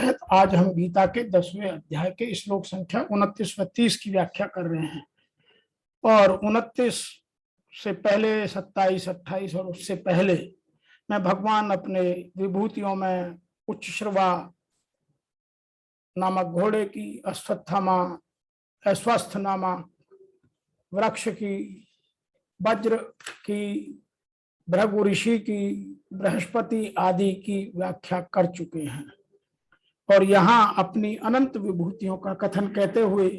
हैं। तो आज हम गीता के 10वें अध्याय के श्लोक संख्या 29 व 30 की व्याख्या कर रहे हैं। और 29 से पहले 27, 28 और उससे पहले मैं भगवान अपने विभूतियों में उच्चश्रवा नामक घोड़े की, अश्वत्थामा अस्वस्थ नामक वृक्ष की, वज्र की, भृगु ऋषि की, बृहस्पति आदि की व्याख्या कर चुके हैं। और यहाँ अपनी अनंत विभूतियों का कथन कहते हुए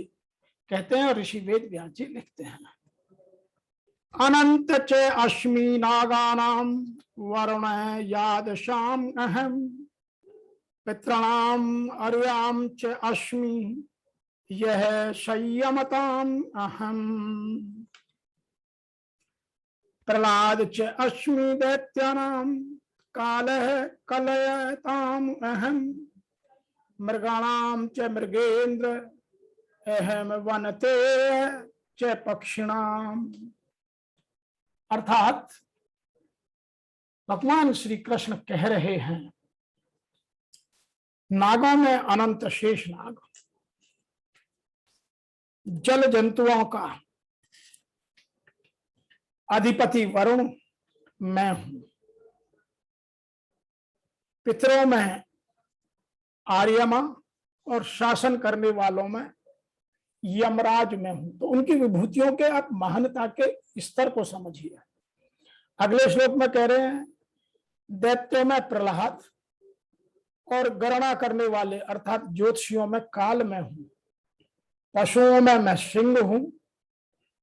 कहते हैं, ऋषि वेद व्यास जी लिखते हैं, अनंत च अस्मि नागानाम वरुण यादशाम अहम पितॄणाम अर्याम च अस्मि यह संयमताम अहम प्रहलाद च अस्मि दैत्यानाम कालः कलयताम अहम मृगाणाम च मृगेन्द्र अहम वनते च पक्षिणाम। अर्थात भगवान श्री कृष्ण कह रहे हैं, नागों में अनंत शेष नाग, जल जंतुओं का अधिपति वरुण मैं हूं, पितरों में आर्यमा और शासन करने वालों में यमराज में हूं। तो उनकी विभूतियों के आप महानता के स्तर को समझिए। अगले श्लोक में कह रहे हैं, दैत्यों में प्रहलाद और गणना करने वाले अर्थात ज्योतिषियों में काल में हूं, पशुओं में मैं सिंह हूं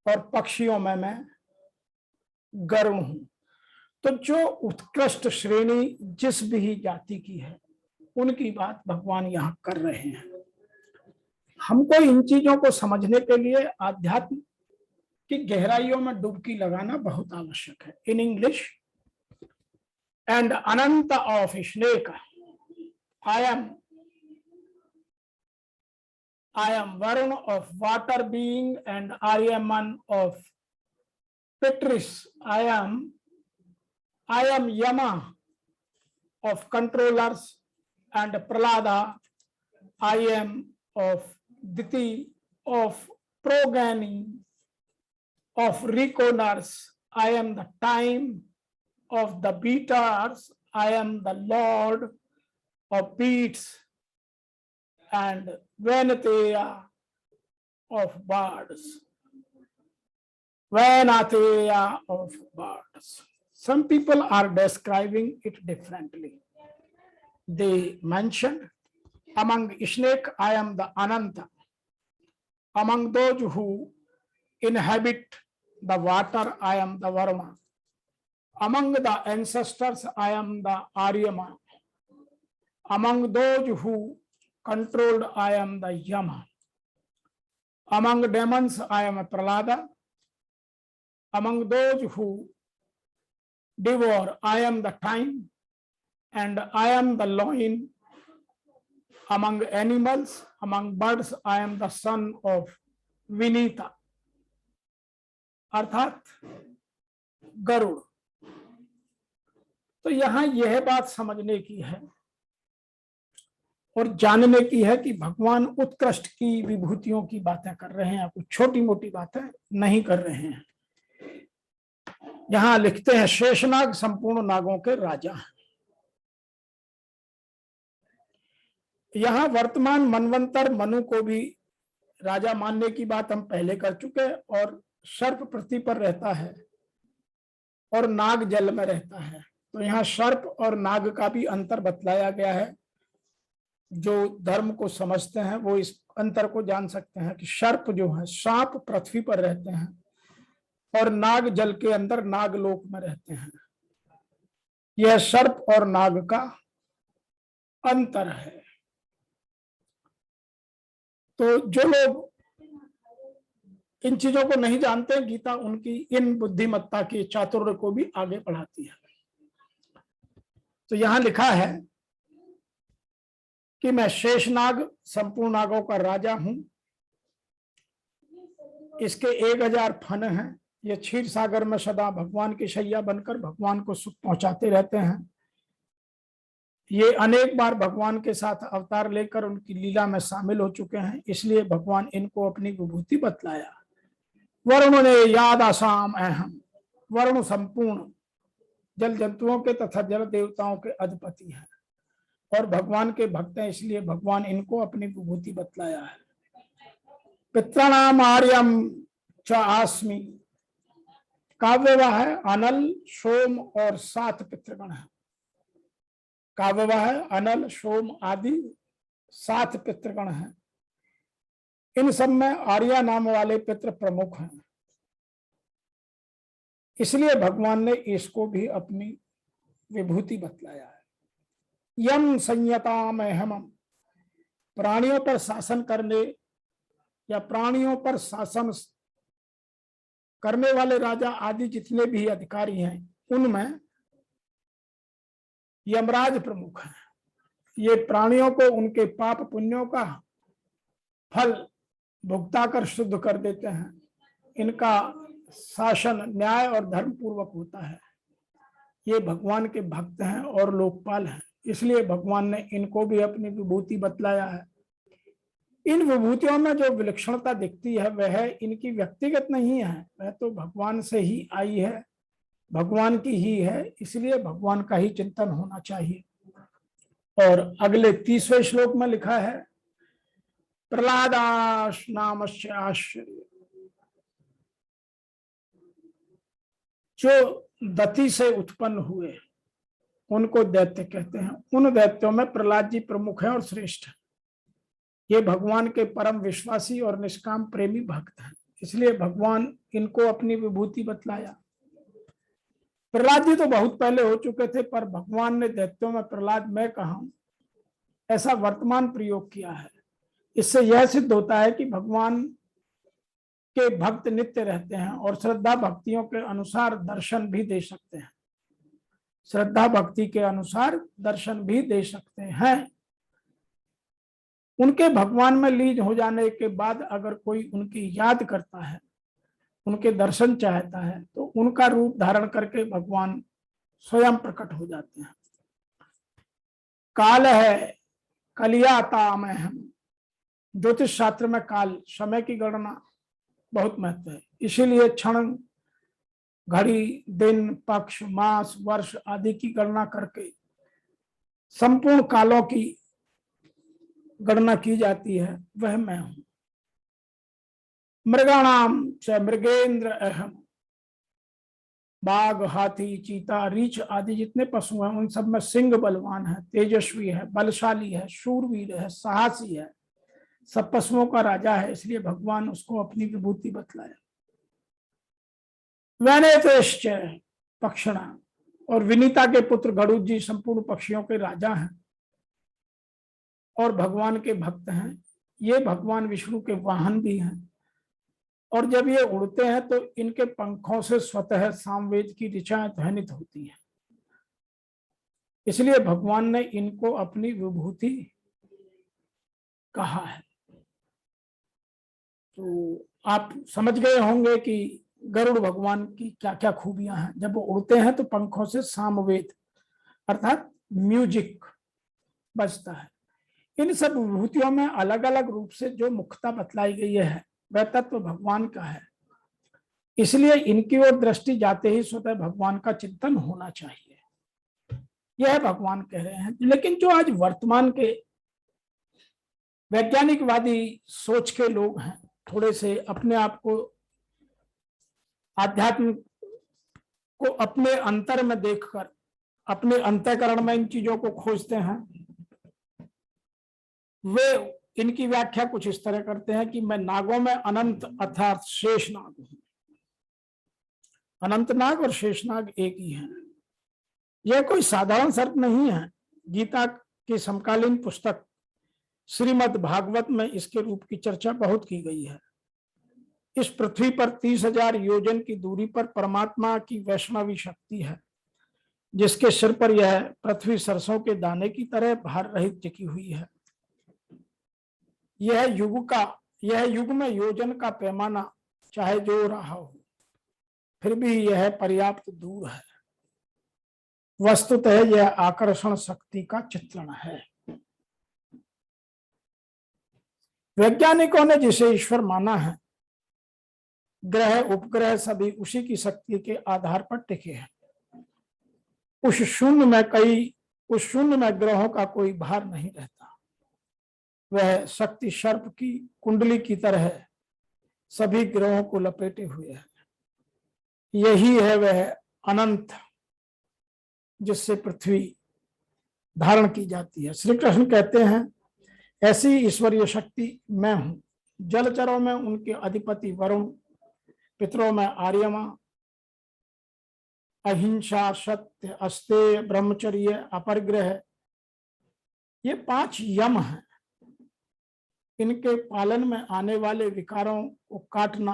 और पक्षियों में मैं गरुड़ हूं। तो जो उत्कृष्ट श्रेणी जिस भी जाति की है उनकी बात भगवान यहां कर रहे हैं। हमको इन चीजों को समझने के लिए आध्यात्म की गहराइयों में डुबकी लगाना बहुत आवश्यक है। In English, and Anant of snake I am Varun of water being and Aryaman of Pitris. I am Yama of controllers and Prahlada. I am of Diti of progeny of reconers. I am the time of the beaters. I am the Lord of beats and Venateya of birds. Venateya of birds. Some people are describing it differently. They mentioned, among snake I am the Ananta. Among those who inhabit the water I am the Varuna. Among the ancestors I am the Aryama. Among those who controlled I am the Yama. Among demons I am a Prahlada. Among those who devour I am the time and I am the loin. Among animals, among birds I am the son of Vinita. अर्थात गरुड़। तो यहां यह बात समझने की है और जानने की है कि भगवान उत्कृष्ट की विभूतियों की बातें कर रहे हैं, कुछ छोटी मोटी बातें नहीं कर रहे हैं। यहां लिखते हैं, शेषनाग संपूर्ण नागों के राजा हैं। यहां वर्तमान मनवंतर मनु को भी राजा मानने की बात हम पहले कर चुके, और सर्प पृथ्वी पर रहता है और नाग जल में रहता है। तो यहाँ सर्प और नाग का भी अंतर बतलाया गया है। जो धर्म को समझते हैं वो इस अंतर को जान सकते हैं कि सर्प जो है, सांप पृथ्वी पर रहते हैं और नाग जल के अंदर नागलोक में रहते हैं। यह सर्प और नाग का अंतर है। तो जो लोग इन चीजों को नहीं जानते, गीता उनकी इन बुद्धिमत्ता की चातुर्य को भी आगे बढ़ाती है। तो यहां लिखा है कि मैं शेषनाग संपूर्ण नागों का राजा हूं। इसके 1000 फन हैं। ये क्षीर सागर में सदा भगवान की शैया बनकर भगवान को सुख पहुंचाते रहते हैं। ये अनेक बार भगवान के साथ अवतार लेकर उनकी लीला में शामिल हो चुके हैं, इसलिए भगवान इनको अपनी विभूति बतलाया। वरुण ने याद आसाम अहम, वरुण संपूर्ण जल जंतुओं के तथा जल देवताओं के अधिपति हैं और भगवान के भक्त हैं, इसलिए भगवान इनको अपनी विभूति बतलाया है। पितृणाम आर्यम च आस्मि, काव्यवाह है अनल, सोम और 7 पितृगण है। काव्यवाह है अनल, सोम आदि 7 पितृगण हैं। इन सब में आर्या नाम वाले पितृ प्रमुख हैं, इसलिए भगवान ने इसको भी अपनी विभूति बतलाया है। यम संयताम अहम, प्राणियों पर शासन करने या प्राणियों पर शासन करने वाले राजा आदि जितने भी अधिकारी हैं, उनमें यमराज प्रमुख हैं। ये प्राणियों को उनके पाप पुण्यों का फल भुगताकर शुद्ध कर देते हैं। इनका शासन न्याय और धर्म पूर्वक होता है। ये भगवान के भक्त हैं और लोकपाल हैं, इसलिए भगवान ने इनको भी अपनी विभूति बतलाया है। इन विभूतियों में जो विलक्षणता दिखती है वह इनकी व्यक्तिगत नहीं है, वह तो भगवान से ही आई है, भगवान की ही है, इसलिए भगवान का ही चिंतन होना चाहिए। और अगले 30वें श्लोक में लिखा है, प्रहलादास नामस्य आश्चर्य, जो दति से उत्पन्न हुए उनको दैत्य कहते हैं। उन दैत्यों में प्रहलाद जी प्रमुख हैं और श्रेष्ठ हैं। ये भगवान के परम विश्वासी और निष्काम प्रेमी भक्त हैं, इसलिए भगवान इनको अपनी विभूति बतलाया। प्रहलाद जी तो बहुत पहले हो चुके थे, पर भगवान ने दैत्यों में प्रहलाद मैं कहा ऐसा वर्तमान प्रयोग किया है। इससे यह सिद्ध होता है कि भगवान के भक्त नित्य रहते हैं और श्रद्धा भक्तियों के अनुसार दर्शन भी दे सकते हैं। श्रद्धा भक्ति के अनुसार दर्शन भी दे सकते हैं। उनके भगवान में लीन हो जाने के बाद अगर कोई उनकी याद करता है, उनके दर्शन चाहता है, तो उनका रूप धारण करके भगवान स्वयं प्रकट हो जाते हैं। काल है कलियाताम अहम, ज्योतिष शास्त्र में काल समय की गणना बहुत महत्व है, इसीलिए क्षण, घड़ी, दिन, पक्ष, मास, वर्ष आदि की गणना करके संपूर्ण कालों की गणना की जाती है, वह मैं हूं। मृगाणाम च मृगेंद्र अहम, बाघ, हाथी, चीता, रीछ आदि जितने पशु हैं उन सब में सिंह बलवान है, तेजस्वी है, बलशाली है, शूरवीर है, साहसी है, सब पशुओं का राजा है, इसलिए भगवान उसको अपनी विभूति बतलाया। वैनेतेश्च पक्षिणा, और विनीता के पुत्र गरुड़ जी संपूर्ण पक्षियों के राजा हैं और भगवान के भक्त हैं। ये भगवान विष्णु के वाहन भी हैं और जब ये उड़ते हैं तो इनके पंखों से स्वतः सामवेद की ऋचाएं ध्वनित होती हैं, इसलिए भगवान ने इनको अपनी विभूति कहा है। तो आप समझ गए होंगे कि गरुड़ भगवान की क्या क्या खूबियां हैं। जब वो उड़ते हैं तो पंखों से सामवेद अर्थात म्यूजिक बजता है। इन सब विभूतियों में अलग अलग रूप से जो मुख्यता बतलाई गई है वह तत्व भगवान का है, इसलिए इनकी ओर दृष्टि जाते ही स्वतः भगवान का चिंतन होना चाहिए, यह भगवान कह रहे हैं। लेकिन जो आज वर्तमान के वैज्ञानिकवादी सोच के लोग हैं, थोड़े से अपने आप को आध्यात्म को अपने अंतर में देखकर अपने अंतःकरण में इन चीजों को खोजते हैं, वे इनकी व्याख्या कुछ इस तरह करते हैं कि मैं नागों में अनंत अर्थात शेष नाग हूं। अनंत नाग और शेष नाग एक ही हैं। यह कोई साधारण शर्त नहीं है। गीता की समकालीन पुस्तक श्रीमद् भागवत में इसके रूप की चर्चा बहुत की गई है। इस पृथ्वी पर 30,000 योजन की दूरी पर परमात्मा की वैष्णवी शक्ति है, जिसके सिर पर यह पृथ्वी सरसों के दाने की तरह भार रहित टिकी हुई है। यह युग में योजन का पैमाना चाहे जो रहा हो, फिर भी यह पर्याप्त दूर है। वस्तुतः यह आकर्षण शक्ति का चित्रण है। वैज्ञानिकों ने जिसे ईश्वर माना है, ग्रह उपग्रह सभी उसी की शक्ति के आधार पर टिके हैं। उस शून्य में ग्रहों का कोई भार नहीं रहता। वह शक्ति सर्प की कुंडली की तरह सभी ग्रहों को लपेटे हुए है। यही है वह अनंत जिससे पृथ्वी धारण की जाती है। श्री कृष्ण कहते हैं, ऐसी ईश्वरीय शक्ति मैं हूं। जलचरों में उनके अधिपति वरुण, पितरों में आर्यमा, अहिंसा, सत्य, अस्तेय, ब्रह्मचर्य, अपरिग्रह, ये 5 यम हैं। इनके पालन में आने वाले विकारों को काटना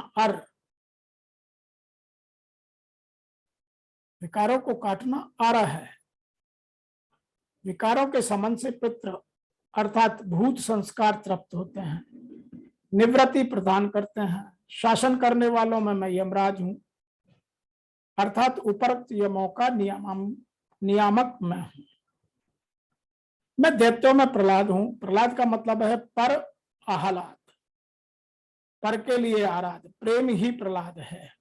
विकारों को काटना आरा है। विकारों के संबंध से पितृ अर्थात भूत संस्कार तृप्त होते हैं, निवृत्ति प्रदान करते हैं। शासन करने वालों में मैं यमराज हूं, अर्थात उपरोक्त यमों का नियामक मैं हूं। मैं दैत्यों में प्रहलाद हूं। प्रहलाद का मतलब है पर आह्लाद, पर के लिए आराध, प्रेम ही प्रहलाद है।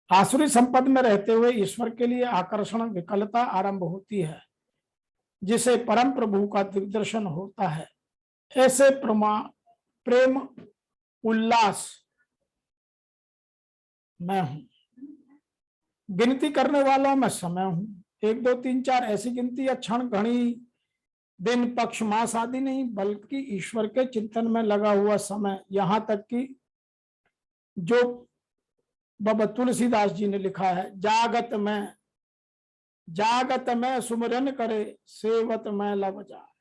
आसुरी संपद में रहते हुए ईश्वर के लिए आकर्षण विकलता आरंभ होती है, जिसे परम प्रभु का दिग्दर्शन होता है। ऐसे प्रेम उल्लास मैं हूं। गिनती करने वालों में समय हूं। 1 2 3 4 ऐसी गिनती या क्षण, घड़ी, दिन, पक्ष, मास आदि नहीं, बल्कि ईश्वर के चिंतन में लगा हुआ समय। यहां तक कि जो बाबा तुलसीदास जी ने लिखा है, जागत में सुमिरन करे, सेवत में लग जाए।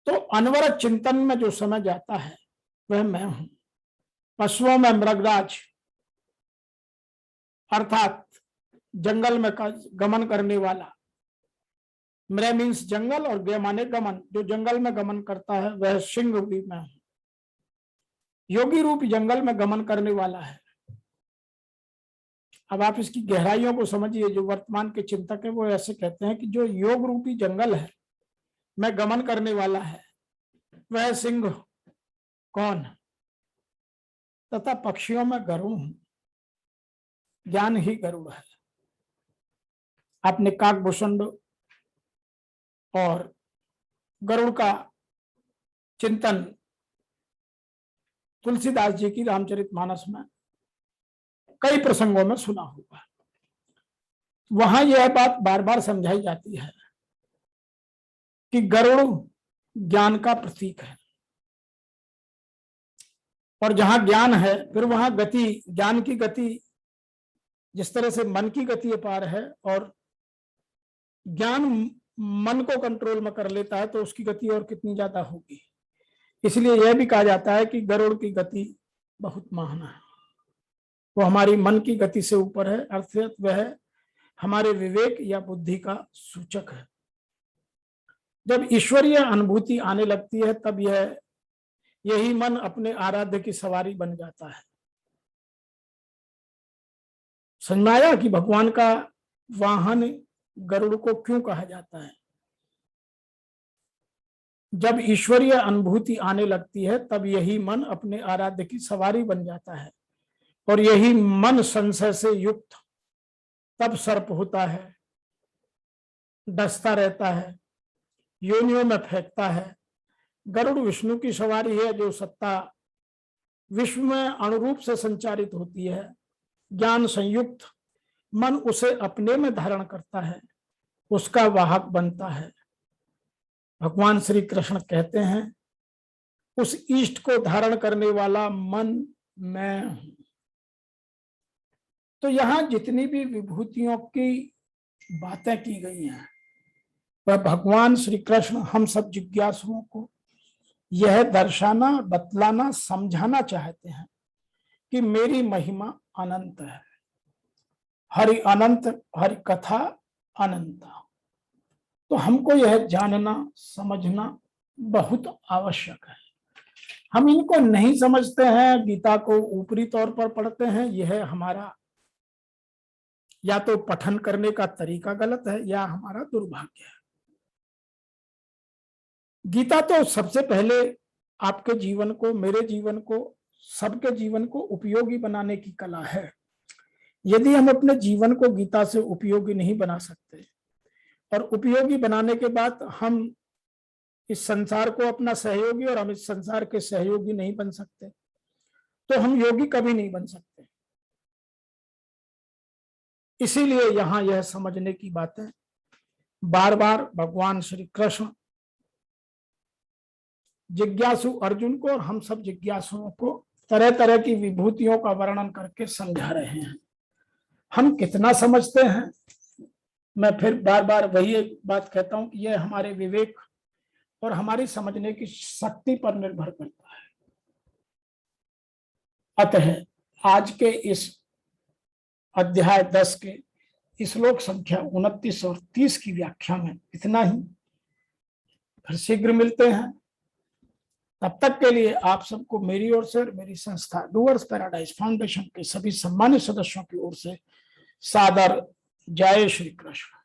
तो अनवरत चिंतन में जो समय जाता है वह मैं हूं। पशुओं में मृगराज अर्थात जंगल में गमन करने वाला, मृग मीन्स जंगल और गे माने गमन, जो जंगल में गमन करता है वह सिंह रूपी मैं हूं। योगी रूप जंगल में गमन करने वाला है। अब आप इसकी गहराइयों को समझिए। जो वर्तमान के चिंतक है वो ऐसे कहते हैं कि जो योग रूपी जंगल है में गमन करने वाला है वह सिंह कौन, तथा पक्षियों में गरुड़ हूं। ज्ञान ही गरुड़ है। आपने काकभूषण और गरुड़ का चिंतन तुलसीदास जी की रामचरितमानस में कई प्रसंगों में सुना होगा। वहां यह बात बार बार समझाई जाती है कि गरुड़ ज्ञान का प्रतीक है, और जहां ज्ञान है फिर वहां गति, ज्ञान की गति जिस तरह से मन की गति अपार है, और ज्ञान मन को कंट्रोल में कर लेता है तो उसकी गति और कितनी ज्यादा होगी। इसलिए यह भी कहा जाता है कि गरुड़ की गति बहुत महान है। वो हमारी मन की गति से ऊपर है, अर्थात वह हमारे विवेक या बुद्धि का सूचक है। जब ईश्वरीय अनुभूति आने लगती है तब यही मन अपने आराध्य की सवारी बन जाता है। समझाया कि भगवान का वाहन गरुड़ को क्यों कहा जाता है। जब ईश्वरीय अनुभूति आने लगती है तब यही मन अपने आराध्य की सवारी बन जाता है, और यही मन संशय से युक्त तब सर्प होता है, डसता रहता है, योनियों में फेंकता है। गरुड़ विष्णु की सवारी है जो सत्ता विश्व में अनुरूप से संचारित होती है। ज्ञान संयुक्त मन उसे अपने में धारण करता है, उसका वाहक बनता है। भगवान श्री कृष्ण कहते हैं, उस इष्ट को धारण करने वाला मन मैं हूं। तो यहां जितनी भी विभूतियों की बातें की गई हैं वह भगवान श्री कृष्ण हम सब जिज्ञासुओं को यह दर्शाना, बतलाना, समझाना चाहते हैं कि मेरी महिमा अनंत है। हरि अनंत, हरि कथा अनंत। तो हमको यह जानना, समझना बहुत आवश्यक है। हम इनको नहीं समझते हैं, गीता को ऊपरी तौर पर पढ़ते हैं। यह हमारा या तो पठन करने का तरीका गलत है या हमारा दुर्भाग्य है। गीता तो सबसे पहले आपके जीवन को, मेरे जीवन को, सबके जीवन को उपयोगी बनाने की कला है। यदि हम अपने जीवन को गीता से उपयोगी नहीं बना सकते और उपयोगी बनाने के बाद हम इस संसार को अपना सहयोगी और हम इस संसार के सहयोगी नहीं बन सकते, तो हम योगी कभी नहीं बन सकते। इसीलिए यहां यह समझने की बात है, बार बार भगवान श्री कृष्ण जिज्ञासु अर्जुन को और हम सब जिज्ञासुओं को तरह तरह की विभूतियों का वर्णन करके समझा रहे हैं। हम कितना समझते हैं, मैं फिर बार बार वही एक बात कहता हूं कि यह हमारे विवेक और हमारी समझने की शक्ति पर निर्भर करता है। अतः आज के इस अध्याय 10 के श्लोक संख्या 29 और 30 की व्याख्या में इतना ही। फिर शीघ्र मिलते हैं। तब तक के लिए आप सबको मेरी ओर से और मेरी संस्था डूअर्स पैराडाइज फाउंडेशन के सभी सम्मानित सदस्यों की ओर से सादर जय श्री कृष्ण।